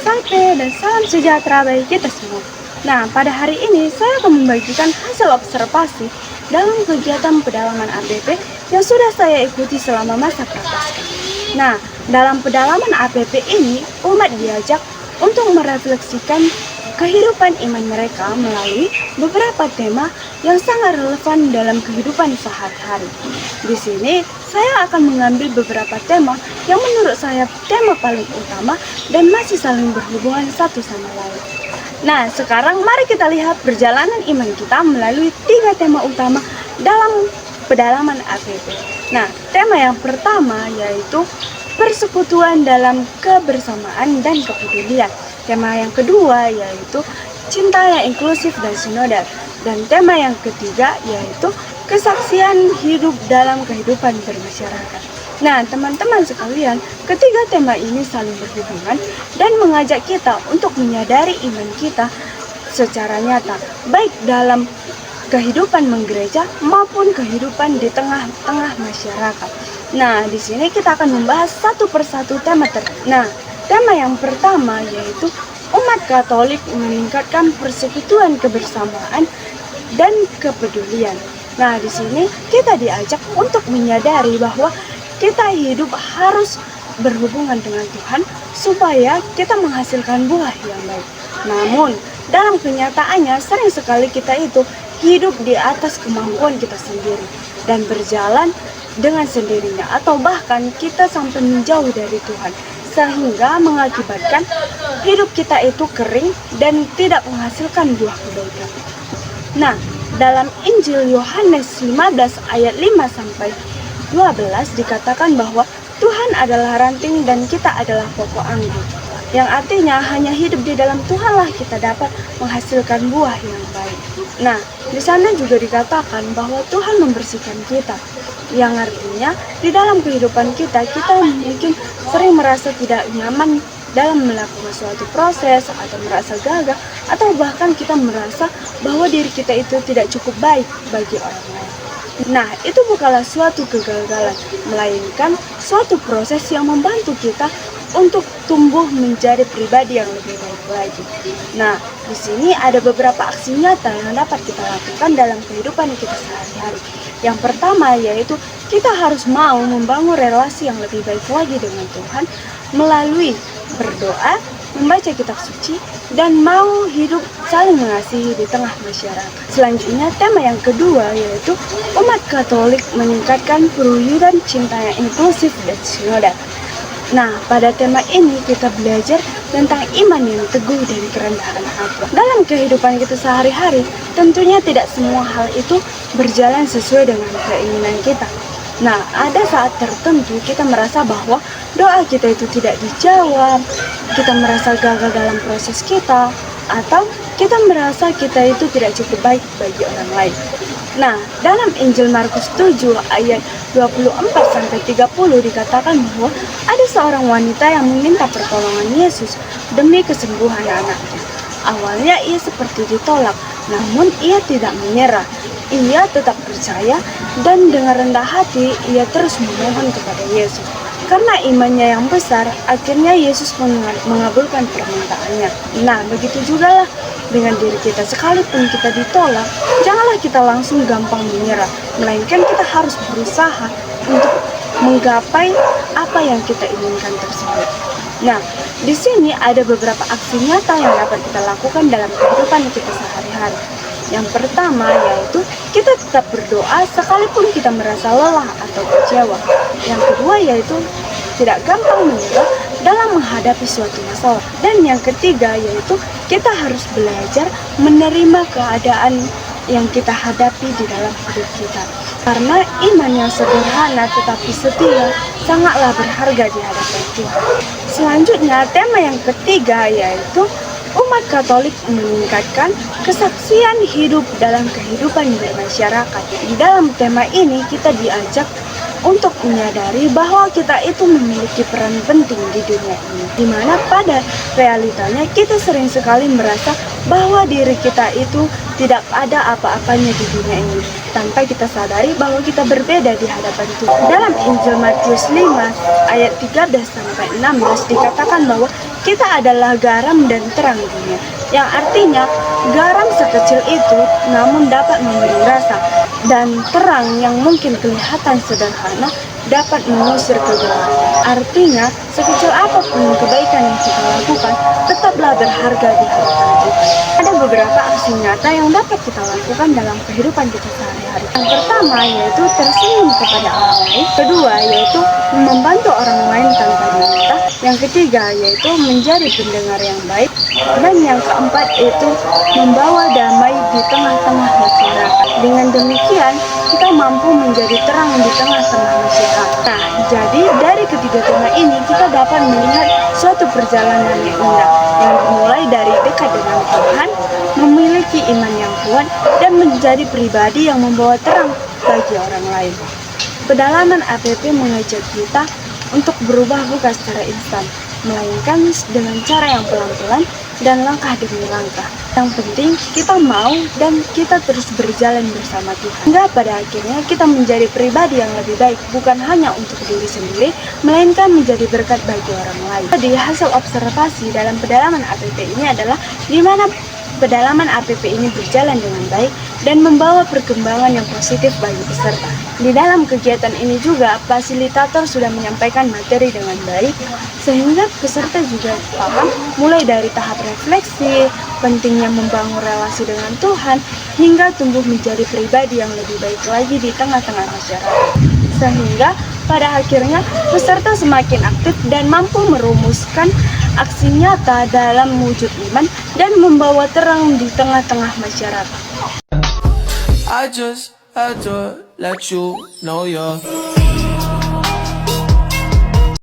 Sape dan salam sejahtera bagi kita semua. Nah, pada hari ini saya akan membagikan hasil observasi dalam kegiatan pedalaman APP yang sudah saya ikuti selama masa prapaskah. Nah, dalam pedalaman APP ini, umat diajak untuk merefleksikan kehidupan iman mereka melalui beberapa tema yang sangat relevan dalam kehidupan sehari-hari. Di sini, saya akan mengambil beberapa tema yang menurut saya tema paling utama dan masih saling berhubungan satu sama lain. Nah, sekarang mari kita lihat perjalanan iman kita melalui 3 tema utama dalam pedalaman APP. Nah, tema yang pertama yaitu persekutuan dalam kebersamaan dan kepedulian. Tema yang kedua yaitu cinta yang inklusif dan sinodal. Dan tema yang ketiga yaitu kesaksian hidup dalam kehidupan bermasyarakat. Nah, teman-teman sekalian, ketiga tema ini saling berhubungan dan mengajak kita untuk menyadari iman kita secara nyata, baik dalam kehidupan menggereja maupun kehidupan di tengah-tengah masyarakat. Nah, di sini kita akan membahas satu persatu tema Nah, tema yang pertama yaitu umat Katolik meningkatkan persekutuan kebersamaan dan kepedulian. Nah, di sini kita diajak untuk menyadari bahwa kita hidup harus berhubungan dengan Tuhan supaya kita menghasilkan buah yang baik. Namun, dalam kenyataannya sering sekali kita itu hidup di atas kemampuan kita sendiri dan berjalan dengan sendirinya, atau bahkan kita sampai menjauh dari Tuhan, sehingga mengakibatkan hidup kita itu kering dan tidak menghasilkan buah kebaikan. Nah, dalam Injil Yohanes 15 ayat 5-12 dikatakan bahwa Tuhan adalah ranting dan kita adalah pokok anggur. Yang artinya hanya hidup di dalam Tuhanlah kita dapat menghasilkan buah yang baik. Nah, di sana juga dikatakan bahwa Tuhan membersihkan kita. Yang artinya di dalam kehidupan kita mungkin sering merasa tidak nyaman dalam melakukan suatu proses atau merasa gagal, atau bahkan kita merasa bahwa diri kita itu tidak cukup baik bagi orang lain. Nah, itu bukanlah suatu kegagalan, melainkan suatu proses yang membantu kita untuk tumbuh menjadi pribadi yang lebih baik lagi. Nah, di sini ada beberapa aksi nyata yang dapat kita lakukan dalam kehidupan kita sehari-hari. Yang pertama yaitu kita harus mau membangun relasi yang lebih baik lagi dengan Tuhan melalui berdoa, membaca kitab suci, dan mau hidup saling mengasihi di tengah masyarakat. Selanjutnya, tema yang kedua yaitu umat Katolik meningkatkan perwujudan cinta yang inklusif dan sinodal. Nah, pada tema ini kita belajar tentang iman yang teguh dan kerendahan hati. Dalam kehidupan kita sehari-hari, tentunya tidak semua hal itu berjalan sesuai dengan keinginan kita. Nah, ada saat tertentu kita merasa bahwa doa kita itu tidak dijawab, kita merasa gagal dalam proses kita, atau kita merasa kita itu tidak cukup baik bagi orang lain. Nah, dalam Injil Markus 7 ayat 24-30 dikatakan bahwa ada seorang wanita yang meminta pertolongan Yesus demi kesembuhan anaknya. Awalnya ia seperti ditolak, namun ia tidak menyerah. Ia tetap percaya dan dengan rendah hati ia terus memohon kepada Yesus. Karena imannya yang besar, akhirnya Yesus mengabulkan permintaannya. Nah, begitu jugalah dengan diri kita. Sekalipun kita ditolak, janganlah kita langsung gampang menyerah, melainkan kita harus berusaha untuk menggapai apa yang kita inginkan tersebut. Nah, di sini ada beberapa aksi nyata yang dapat kita lakukan dalam kehidupan kita sehari-hari. Yang pertama yaitu kita tetap berdoa sekalipun kita merasa lelah atau kecewa. Yang kedua yaitu tidak gampang menyerah dalam menghadapi suatu masalah. Dan yang ketiga yaitu kita harus belajar menerima keadaan yang kita hadapi di dalam hidup kita. Karena iman yang sederhana tetapi setia sangatlah berharga di hadapan Tuhan. Selanjutnya, tema yang ketiga yaitu umat Katolik meningkatkan kesaksian hidup dalam kehidupan bermasyarakat. Di dalam tema ini kita diajak untuk menyadari bahwa kita itu memiliki peran penting di dunia ini, di mana pada realitanya kita sering sekali merasa bahwa diri kita itu tidak ada apa-apanya di dunia ini. tanpa kita sadari bahwa kita berbeda di hadapan Tuhan. Dalam Injil Matius 5 ayat 13-16 dikatakan bahwa kita adalah garam dan terang dunia, yang artinya garam sekecil itu namun dapat memberi rasa, dan terang yang mungkin kelihatan sederhana dapat mengusir kegelapan. Artinya, sekecil apapun kebaikan yang kita lakukan, tetaplah berharga di hadapan Tuhan. Ada beberapa aksi nyata yang dapat kita lakukan dalam kehidupan kita sehari-hari. Yang pertama yaitu tersenyum kepada orang lain. Kedua yaitu membantu orang lain tanpa diminta. Yang ketiga yaitu menjadi pendengar yang baik. Dan yang keempat yaitu membawa damai di tengah-tengah masyarakat. Dengan demikian, kita mampu menjadi terang di tengah-tengah masyarakat. Nah, jadi dari ketiga tema ini kita dapat melihat suatu perjalanan yang indah yang dimulai dari dekat dengan Tuhan, memiliki iman yang kuat, dan menjadi pribadi yang membawa terang bagi orang lain. Pedalaman APP mengajak kita untuk berubah bukan secara instan, melainkan dengan cara yang pelan-pelan dan langkah demi langkah. Yang penting kita mau dan kita terus berjalan bersama Tuhan. Hingga pada akhirnya kita menjadi pribadi yang lebih baik, bukan hanya untuk diri sendiri, melainkan menjadi berkat bagi orang lain. Jadi hasil observasi dalam pedalaman APP ini adalah di mana pedalaman APP ini berjalan dengan baik dan membawa perkembangan yang positif bagi peserta. Di dalam kegiatan ini juga fasilitator sudah menyampaikan materi dengan baik, sehingga peserta juga paham mulai dari tahap refleksi, pentingnya membangun relasi dengan Tuhan, hingga tumbuh menjadi pribadi yang lebih baik lagi di tengah-tengah masyarakat. Sehingga pada akhirnya peserta semakin aktif dan mampu merumuskan aksi nyata dalam wujud iman dan membawa terang di tengah-tengah masyarakat. I just had to let you know you're